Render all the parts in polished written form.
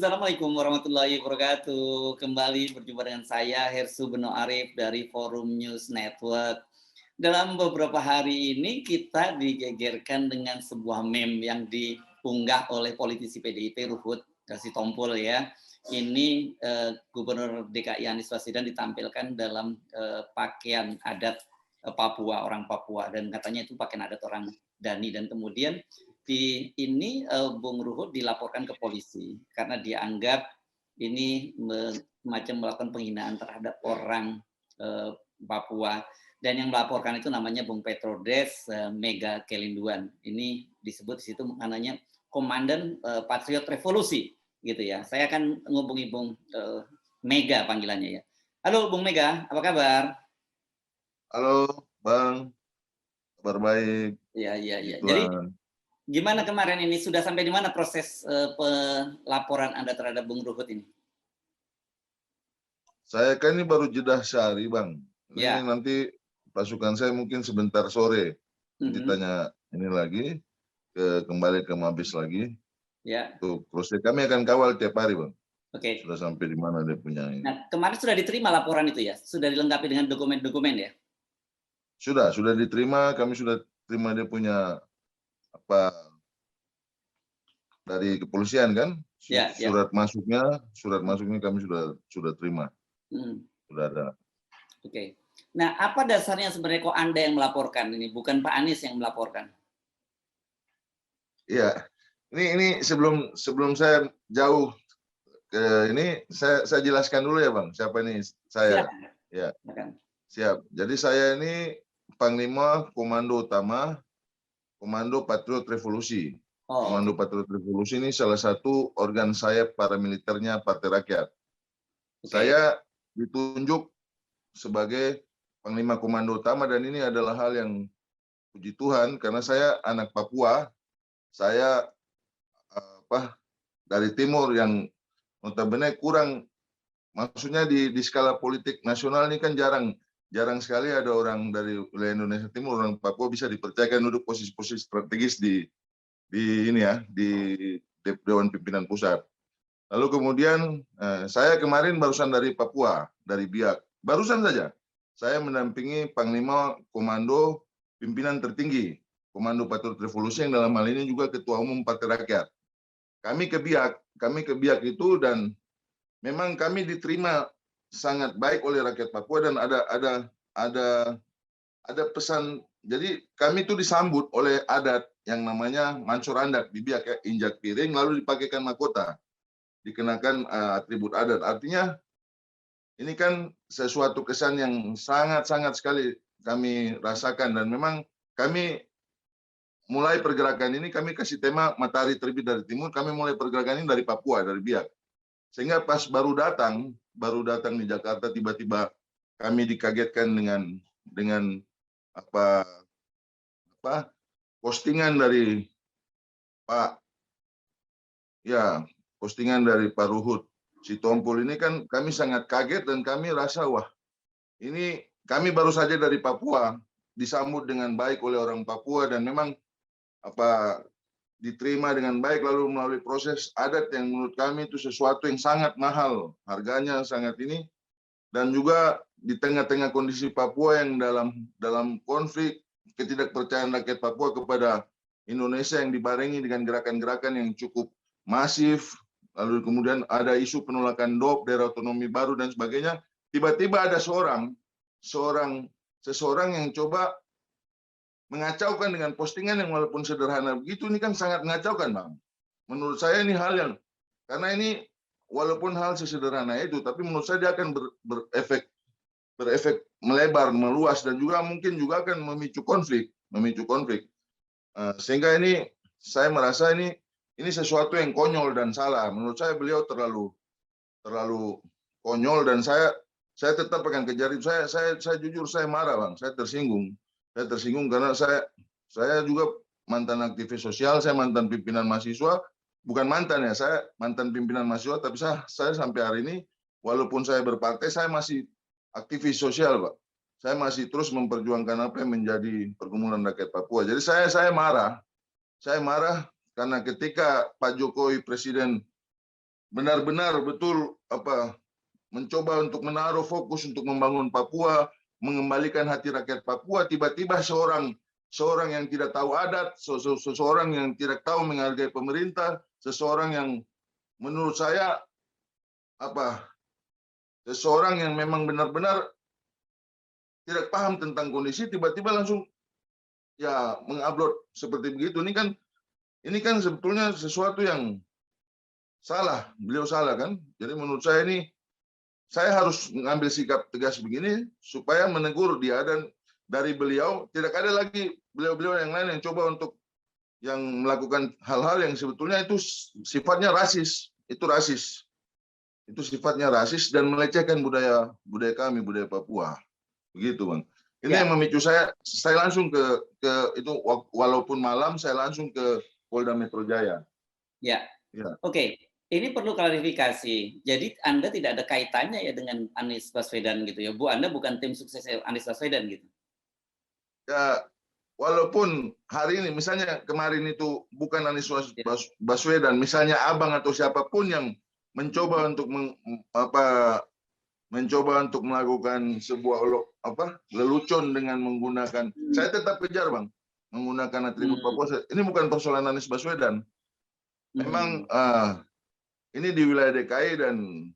Assalamualaikum warahmatullahi wabarakatuh. Kembali berjumpa dengan saya Hersu Beno Arif dari Forum News Network. Dalam beberapa hari ini kita digegerkan dengan sebuah meme yang diunggah oleh politisi PDIP Ruhut Sitompul ya. Ini Gubernur DKI Anies Baswedan ditampilkan dalam pakaian adat Papua, orang Papua, dan katanya itu pakaian adat orang Dani, dan kemudian Bung Ruhut dilaporkan ke polisi karena dianggap ini macam melakukan penghinaan terhadap orang Papua, dan yang melaporkan itu namanya Bung Petrodes Mega Kelinduan. Ini disebut di situ namanya Komandan Patriot Revolusi gitu ya. Saya akan ngubungi Bung Mega panggilannya ya. Halo Bung Mega, apa kabar? Halo Bang, kabar baik. Ya. Jadi gimana kemarin ini, sudah sampai di mana proses pelaporan Anda terhadap Bung Ruhut ini? Saya kan ini baru jeda sehari Bang. Ini Ya. nanti pasukan saya mungkin sebentar sore ditanya ini lagi, kembali ke Mabes lagi. Ya. Tuh proses kami akan kawal tiap hari Bang. Oke. Sudah sampai di mana dia punya ini. Nah, kemarin sudah diterima laporan itu ya? Sudah dilengkapi dengan dokumen-dokumen ya? Sudah diterima, kami sudah terima dia punya apa dari kepolisian kan? Ya. Surat masuknya kami sudah terima. Sudah ada. Oke. Nah, apa dasarnya sebenarnya kok Anda yang melaporkan ini, bukan Pak Anies yang melaporkan? Iya. Ini sebelum saya jauh ke ini, saya jelaskan dulu ya Bang, siapa ini saya. Silakan. Ya. Siap. Jadi saya ini Panglima Komando Utama Komando Patriot Revolusi. Komando Patriot Revolusi ini salah satu organ sayap paramiliternya Partai Rakyat. Saya ditunjuk sebagai Panglima Komando Utama, dan ini adalah hal yang puji Tuhan karena saya anak Papua. Saya dari timur yang notabene kurang, maksudnya di skala politik nasional ini kan jarang sekali ada orang dari wilayah Indonesia Timur, orang Papua bisa dipercayakan duduk posisi-posisi strategis di Dewan Pimpinan Pusat. Lalu kemudian saya kemarin barusan dari Papua, dari Biak. Barusan saja saya mendampingi Panglima Komando Pimpinan Tertinggi Komando Patriot Revolusi yang dalam hal ini juga Ketua Umum Partai Rakyat. Kami ke Biak itu, dan memang kami diterima sangat baik oleh rakyat Papua, dan ada pesan. Jadi kami itu disambut oleh adat yang namanya Mansur Andak di Biak ya, injak piring lalu dipakaikan mahkota, dikenakan atribut adat. Artinya ini kan sesuatu kesan yang sangat sekali kami rasakan, dan memang kami mulai pergerakan ini, kami kasih tema matahari terbit dari timur, kami mulai pergerakan ini dari Papua, dari Biak. Sehingga pas baru datang di Jakarta, tiba-tiba kami dikagetkan dengan postingan dari Pak Ruhut Sitompul ini, kan kami sangat kaget dan kami rasa wah, ini kami baru saja dari Papua disambut dengan baik oleh orang Papua, dan memang diterima dengan baik, lalu melalui proses adat yang menurut kami itu sesuatu yang sangat mahal, harganya sangat ini, dan juga di tengah-tengah kondisi Papua yang dalam konflik, ketidakpercayaan rakyat Papua kepada Indonesia yang dibarengi dengan gerakan-gerakan yang cukup masif, lalu kemudian ada isu penolakan DOP, daerah otonomi baru dan sebagainya. Tiba-tiba ada seseorang yang coba mengacaukan dengan postingan yang walaupun sederhana begitu. Ini kan sangat mengacaukan Bang. Menurut saya ini hal yang, karena ini walaupun hal sesederhana itu, tapi menurut saya dia akan berefek melebar, meluas, dan juga mungkin juga akan memicu konflik. Sehingga ini saya merasa ini sesuatu yang konyol dan salah. Menurut saya beliau terlalu konyol, dan saya tetap akan kejar itu. Saya jujur, saya marah Bang, saya tersinggung karena saya juga mantan aktivis sosial, saya mantan pimpinan mahasiswa, bukan mantan ya, saya mantan pimpinan mahasiswa, tapi saya sampai hari ini, walaupun saya berpartai, saya masih aktivis sosial Pak. Saya masih terus memperjuangkan apa yang menjadi pergumulan rakyat Papua. Jadi saya marah karena ketika Pak Jokowi Presiden benar-benar betul mencoba untuk menaruh fokus untuk membangun Papua, mengembalikan hati rakyat Papua, tiba-tiba seorang yang tidak tahu adat, seseorang yang tidak tahu menghargai pemerintah, seseorang yang menurut saya seseorang yang memang benar-benar tidak paham tentang kondisi, tiba-tiba langsung ya mengupload seperti begitu. Ini kan sebetulnya sesuatu yang salah, beliau salah kan. Jadi menurut saya ini, saya harus mengambil sikap tegas begini supaya menegur dia, dan dari beliau tidak ada lagi beliau-beliau yang lain yang coba untuk yang melakukan hal-hal yang sebetulnya itu sifatnya rasis. Itu rasis. Itu sifatnya rasis dan melecehkan budaya kami, budaya Papua. Begitu, Bang. Ini Ya, yang memicu saya langsung ke itu, walaupun malam saya langsung ke Polda Metro Jaya. ya. Ya. Oke, ini perlu klarifikasi. Jadi Anda tidak ada kaitannya ya dengan Anies Baswedan gitu ya, Bu? Anda bukan tim sukses Anies Baswedan gitu? Ya, walaupun hari ini misalnya kemarin itu bukan Anies Ya. Baswedan, misalnya abang atau siapapun yang mencoba untuk melakukan sebuah lelucon dengan menggunakan, saya tetap kejar, Bang, menggunakan atribut Papua. Ini bukan persoalan Anies Baswedan. Memang ini di wilayah DKI dan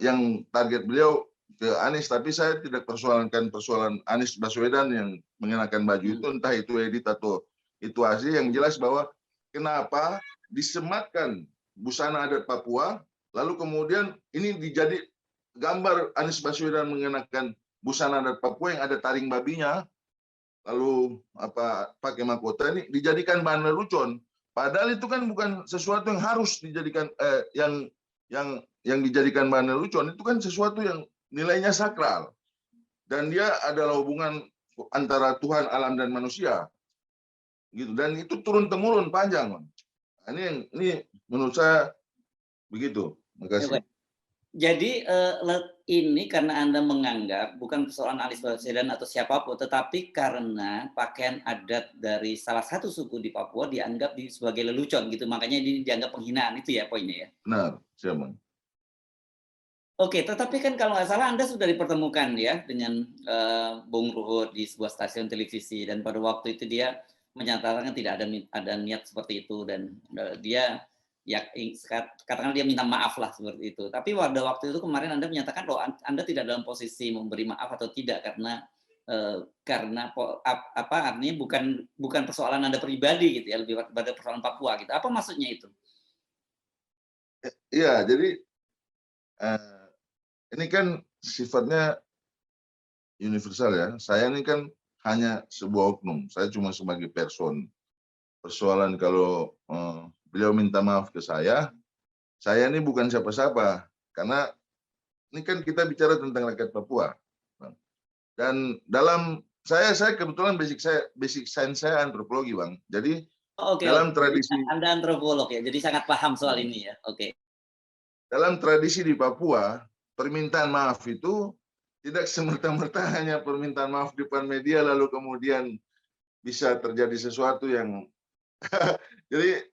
yang target beliau ke Anies, tapi saya tidak persoalankan persoalan Anies Baswedan yang mengenakan baju itu, entah itu edit atau itu asli. Yang jelas bahwa kenapa disematkan busana adat Papua, lalu kemudian ini dijadi gambar Anies Baswedan mengenakan busana adat Papua yang ada taring babinya, lalu pakai mahkota, ini dijadikan bahan lelucon. Padahal itu kan bukan sesuatu yang harus dijadikan yang dijadikan bahan lelucon. Itu kan sesuatu yang nilainya sakral, dan dia adalah hubungan antara Tuhan, alam, dan manusia, gitu. Dan itu turun temurun panjang. Ini menurut saya begitu. Terima kasih. Jadi ini karena Anda menganggap bukan persoalan Anies Baswedan atau siapapun, tetapi karena pakaian adat dari salah satu suku di Papua dianggap sebagai lelucon gitu, makanya ini dianggap penghinaan, itu ya poinnya ya? Benar, siapa? Oke, tetapi kan kalau nggak salah Anda sudah dipertemukan ya dengan Bung Ruhut di sebuah stasiun televisi, dan pada waktu itu dia menyatakan tidak ada niat seperti itu, dan dia ya katakanlah dia minta maaf lah seperti itu. Tapi pada waktu itu kemarin Anda menyatakan bahwa Anda tidak dalam posisi memberi maaf atau tidak karena artinya bukan persoalan Anda pribadi gitu ya, lebih pada persoalan Papua gitu. Apa maksudnya itu? Iya, jadi ini kan sifatnya universal ya. Saya ini kan hanya sebuah oknum. Saya cuma sebagai person. Persoalan kalau beliau minta maaf ke saya ini bukan siapa-siapa. Karena ini kan kita bicara tentang rakyat Papua. Dan dalam saya kebetulan basic science saya antropologi, Bang. Jadi Oke, dalam jadi tradisi Anda antropolog ya, jadi sangat paham soal ini ya. Oke. dalam tradisi di Papua, permintaan maaf itu tidak semerta-merta hanya permintaan maaf di depan media lalu kemudian bisa terjadi sesuatu yang jadi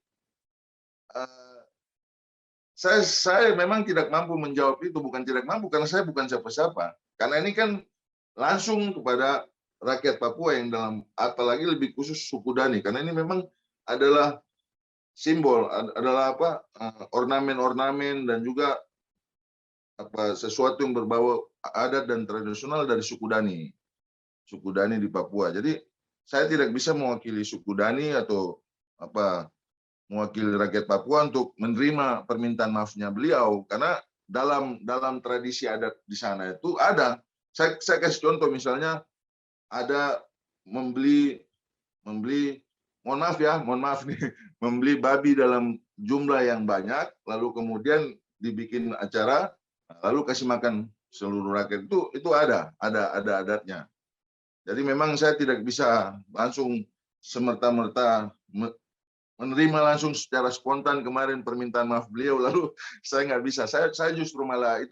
saya memang tidak mampu menjawab itu, bukan tidak mampu karena saya bukan siapa-siapa. Karena ini kan langsung kepada rakyat Papua yang dalam, apalagi lebih khusus suku Dani, karena ini memang adalah simbol, adalah ornamen-ornamen dan juga sesuatu yang berbau adat dan tradisional dari suku Dani di Papua. Jadi saya tidak bisa mewakili suku Dani atau mewakili rakyat Papua untuk menerima permintaan maafnya beliau, karena dalam tradisi adat di sana itu ada. Saya kasih contoh, misalnya ada membeli mohon maaf nih, membeli babi dalam jumlah yang banyak, lalu kemudian dibikin acara, lalu kasih makan seluruh rakyat, itu ada adatnya. Jadi memang saya tidak bisa langsung semerta-merta menerima langsung secara spontan kemarin permintaan maaf beliau, lalu saya nggak bisa. Saya justru malah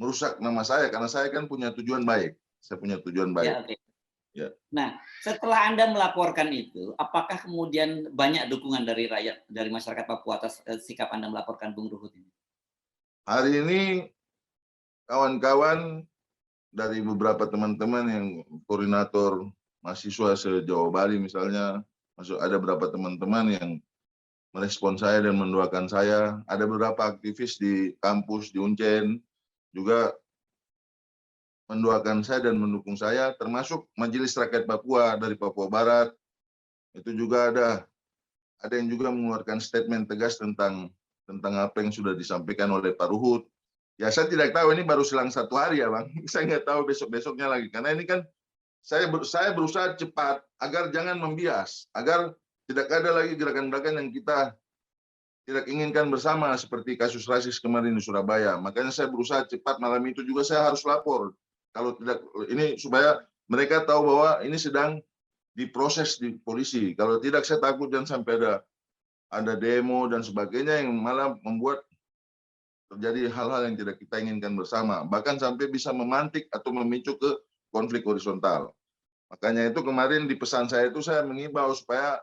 merusak nama saya, karena saya kan punya tujuan baik. Saya punya tujuan baik. Ya, oke. Ya. Nah, setelah Anda melaporkan itu, apakah kemudian banyak dukungan dari rakyat, dari masyarakat Papua atas sikap Anda melaporkan Bung Ruhut ini? Hari ini kawan-kawan dari beberapa teman-teman yang koordinator mahasiswa se-Jawa Bali misalnya, masuk ada beberapa teman-teman yang merespon saya dan mendoakan saya. Ada beberapa aktivis di kampus di Uncen juga mendoakan saya dan mendukung saya, termasuk Majelis Rakyat Papua dari Papua Barat. Itu juga ada yang juga mengeluarkan statement tegas tentang apa yang sudah disampaikan oleh Pak Ruhut. Ya saya tidak tahu, ini baru selang 1 hari ya Bang. Saya nggak tahu besok-besoknya lagi. Karena ini kan saya berusaha cepat agar jangan membias, agar tidak ada lagi gerakan-gerakan yang kita tidak inginkan bersama seperti kasus rasis kemarin di Surabaya. Makanya saya berusaha cepat, malam itu juga saya harus lapor. Kalau tidak, ini supaya mereka tahu bahwa ini sedang diproses di polisi. Kalau tidak saya takut dan sampai ada demo dan sebagainya yang malah membuat terjadi hal-hal yang tidak kita inginkan bersama. Bahkan sampai bisa memantik atau memicu ke konflik horizontal. Makanya itu kemarin di pesan saya itu saya mengimbau supaya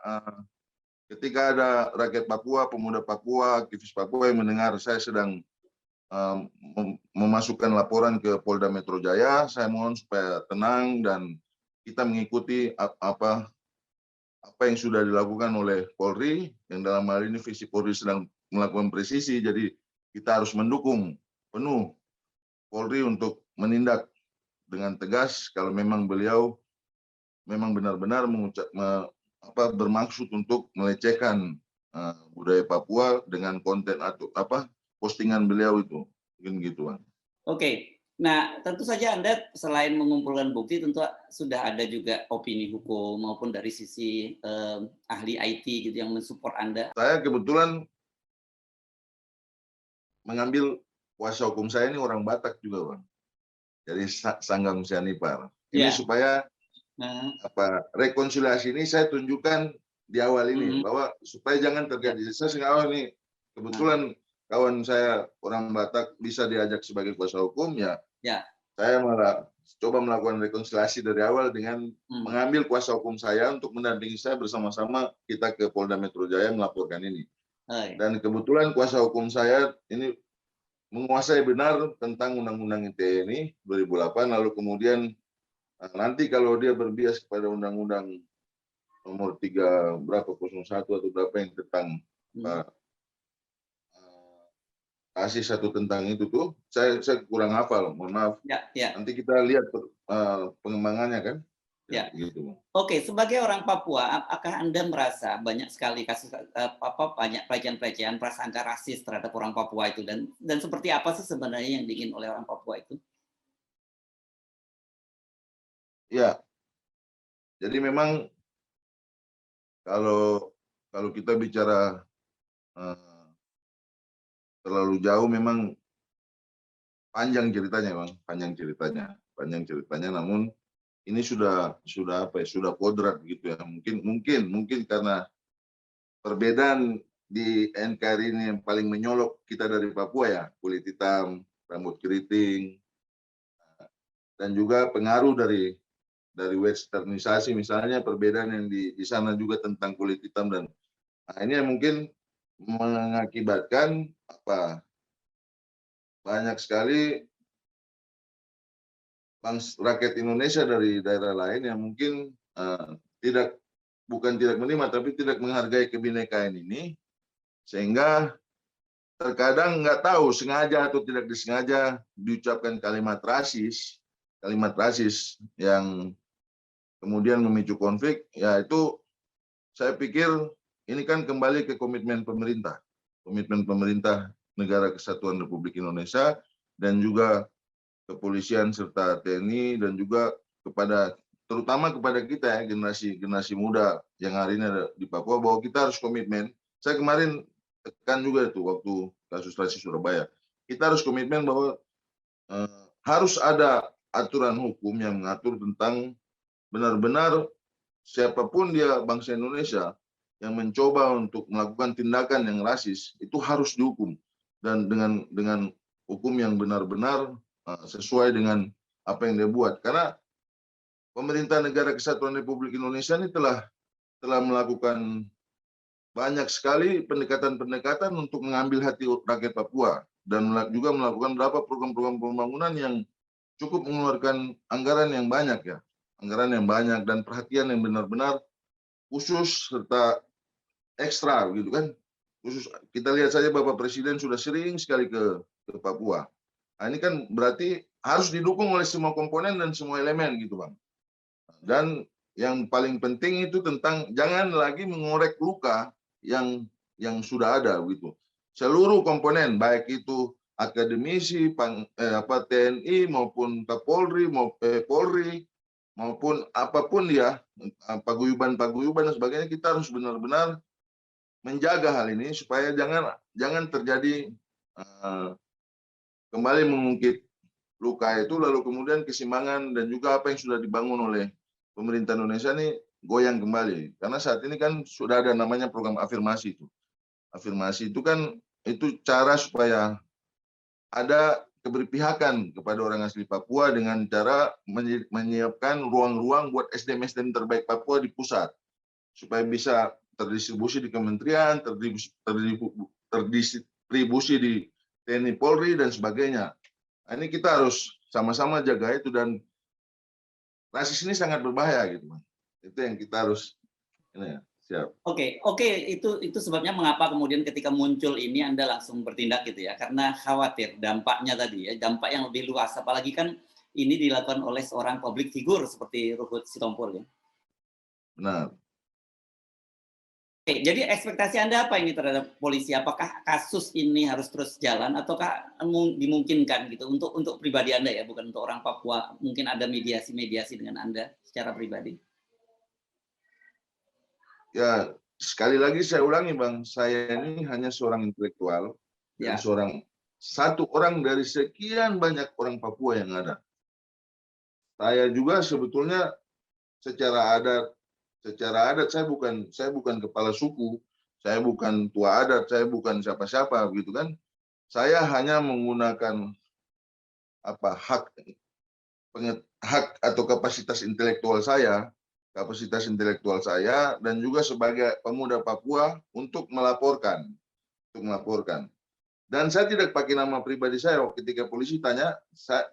ketika ada rakyat Papua, pemuda Papua, aktivis Papua yang mendengar saya sedang memasukkan laporan ke Polda Metro Jaya, saya mohon supaya tenang dan kita mengikuti apa yang sudah dilakukan oleh Polri, yang dalam hal ini visi Polri sedang melakukan presisi, jadi kita harus mendukung penuh Polri untuk menindak dengan tegas kalau memang beliau memang benar-benar bermaksud untuk melecehkan budaya Papua dengan konten atau postingan beliau itu, mungkin gitu Bang. Oke, nah tentu saja Anda selain mengumpulkan bukti, tentu sudah ada juga opini hukum maupun dari sisi ahli IT gitu yang mensupport Anda. Saya kebetulan mengambil kuasa hukum saya ini orang Batak juga Bang, dari Sanggang Sianipar. Ini Ya. supaya rekonsiliasi ini saya tunjukkan di awal ini bahwa supaya jangan terjadi. Saya sengaja ini kebetulan kawan saya orang Batak bisa diajak sebagai kuasa hukum ya. Saya malah coba melakukan rekonsiliasi dari awal dengan mengambil kuasa hukum saya untuk mendampingi saya bersama-sama kita ke Polda Metro Jaya melaporkan ini. Dan kebetulan kuasa hukum saya ini menguasai benar tentang Undang-Undang ITE ini 2008, lalu kemudian nanti kalau dia berbias kepada Undang-Undang nomor 301 atau berapa yang tentang rasis satu tentang itu tuh, saya kurang hafal, mohon maaf. Nanti kita lihat pengembangannya kan. Ya. Gitu. Oke, sebagai orang Papua, apakah Anda merasa banyak sekali kasus banyak pelecehan-pelecehan prasangka rasis terhadap orang Papua itu dan seperti apa sih sebenarnya yang diingin oleh orang Papua itu? Ya. Jadi memang kalau kita bicara terlalu jauh memang panjang ceritanya, Bang. Panjang ceritanya. Namun ini sudah kodrat gitu ya. Mungkin karena perbedaan di NKRI ini yang paling menyolok kita dari Papua ya, kulit hitam, rambut keriting, dan juga pengaruh dari westernisasi misalnya, perbedaan yang di sana juga tentang kulit hitam dan ini yang mungkin mengakibatkan banyak sekali rakyat Indonesia dari daerah lain yang mungkin bukan tidak menerima tapi tidak menghargai kebinekaan ini, sehingga terkadang nggak tahu sengaja atau tidak disengaja diucapkan kalimat rasis yang kemudian memicu konflik. Ya itu saya pikir ini kan kembali ke komitmen pemerintah Negara Kesatuan Republik Indonesia dan juga kepolisian serta TNI dan juga terutama kepada kita ya, generasi muda yang hari ini ada di Papua, bahwa kita harus komitmen. Saya kemarin tekan juga itu waktu kasus rasis Surabaya. Kita harus komitmen bahwa harus ada aturan hukum yang mengatur tentang benar-benar siapapun dia bangsa Indonesia yang mencoba untuk melakukan tindakan yang rasis itu harus dihukum dan dengan hukum yang benar-benar sesuai dengan apa yang dia buat. Karena pemerintah Negara Kesatuan Republik Indonesia ini telah melakukan banyak sekali pendekatan-pendekatan untuk mengambil hati rakyat Papua dan juga melakukan beberapa program-program pembangunan yang cukup mengeluarkan anggaran yang banyak ya, anggaran yang banyak dan perhatian yang benar-benar khusus serta ekstra gitu kan. Khusus kita lihat saja Bapak Presiden sudah sering sekali ke Papua. Nah, ini kan berarti harus didukung oleh semua komponen dan semua elemen gitu Bang. Dan yang paling penting itu tentang jangan lagi mengorek luka yang sudah ada gitu. Seluruh komponen baik itu akademisi, TNI maupun Kapolri, Polri maupun apapun ya, paguyuban dan sebagainya, kita harus benar-benar menjaga hal ini supaya jangan terjadi kembali mengungkit luka itu lalu kemudian keseimbangan dan juga apa yang sudah dibangun oleh pemerintah Indonesia ini goyang kembali. Karena saat ini kan sudah ada namanya program afirmasi itu. Afirmasi itu kan itu cara supaya ada keberpihakan kepada orang asli Papua dengan cara menyiapkan ruang-ruang buat SDM-SDM terbaik Papua di pusat. Supaya bisa terdistribusi di kementerian, terdistribusi di TNI Polri dan sebagainya. Nah, ini kita harus sama-sama jaga itu dan rasis ini sangat berbahaya gitu, Bang. Itu yang kita harus ini ya, siap. Oke, itu sebabnya mengapa kemudian ketika muncul ini Anda langsung bertindak gitu ya, karena khawatir dampaknya tadi ya, dampak yang lebih luas, apalagi kan ini dilakukan oleh seorang public figure seperti Ruhut Sitompul ya. Benar. Oke, jadi ekspektasi Anda apa ini terhadap polisi? Apakah kasus ini harus terus jalan ataukah dimungkinkan gitu untuk pribadi Anda ya, bukan untuk orang Papua, mungkin ada mediasi dengan Anda secara pribadi? Ya, sekali lagi saya ulangi Bang, saya ini hanya seorang intelektual dan Ya. satu orang dari sekian banyak orang Papua yang ada. Saya juga sebetulnya secara adat saya bukan kepala suku, saya bukan tua adat, saya bukan siapa-siapa begitu kan. Saya hanya menggunakan hak atau kapasitas intelektual saya dan juga sebagai pemuda Papua untuk melaporkan. Dan saya tidak pakai nama pribadi saya. Ketika polisi tanya,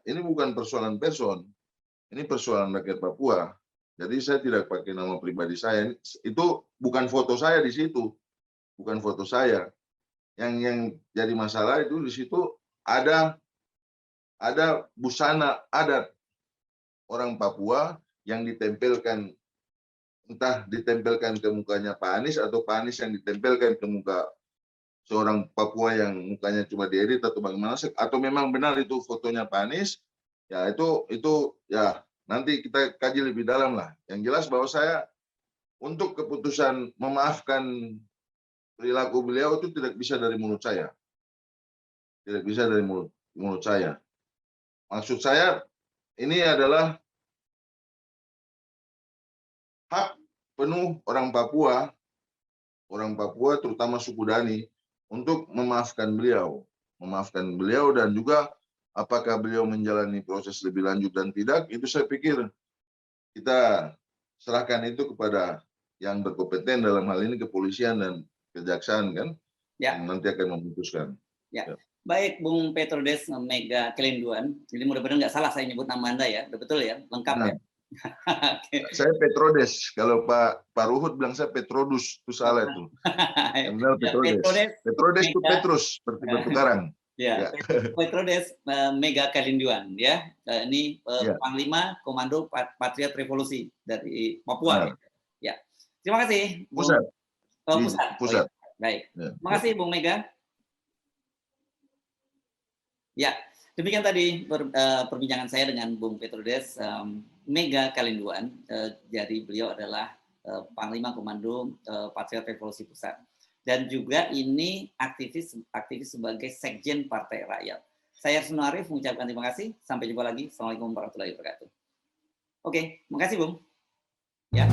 ini bukan persoalan person, ini persoalan rakyat Papua. Jadi saya tidak pakai nama pribadi saya. Itu bukan foto saya di situ, bukan foto saya. Yang jadi masalah itu di situ ada busana adat orang Papua yang ditempelkan, entah ditempelkan ke mukanya Pak Anies atau Pak Anies yang ditempelkan ke muka seorang Papua yang mukanya cuma diedit atau bagaimana, atau memang benar itu fotonya Pak Anies, ya itu ya nanti kita kaji lebih dalam lah. Yang jelas bahwa saya untuk keputusan memaafkan perilaku beliau itu tidak bisa dari mulut saya. Tidak bisa dari mulut saya. Maksud saya ini adalah hak penuh orang Papua terutama suku Dani untuk memaafkan beliau dan juga apakah beliau menjalani proses lebih lanjut dan tidak, itu saya pikir kita serahkan itu kepada yang berkompeten dalam hal ini kepolisian dan kejaksaan kan, ya. yang nanti akan memutuskan. Ya. Baik, Bung Petrodes Mega Kelinduan. Jadi mudah-mudahan nggak salah saya nyebut nama Anda ya, udah betul ya, lengkap ya. Okay. Saya Petrodes, kalau Pak Ruhut bilang saya Petrodus, itu salah itu. Yang benar Petrodes. Petrodes itu Petrus, seperti batu karang. Ya, Petrodes Mega Kelinduan ya. Ini Panglima Komando Patriot Revolusi dari Papua. Ya. Terima kasih, Bung. Pusat. Pusat. Pusat. Oh, ya. Baik. Terima kasih, Bung Mega. Ya, demikian tadi perbincangan saya dengan Bung Petrodes Mega Kelinduan. Jadi beliau adalah Panglima Komando Patriot Revolusi Pusat. Dan juga ini aktivis sebagai Sekjen Partai Rakyat. Saya Hersunu Arif mengucapkan terima kasih. Sampai jumpa lagi. Assalamualaikum warahmatullahi wabarakatuh. Oke, terima kasih Bung. Ya.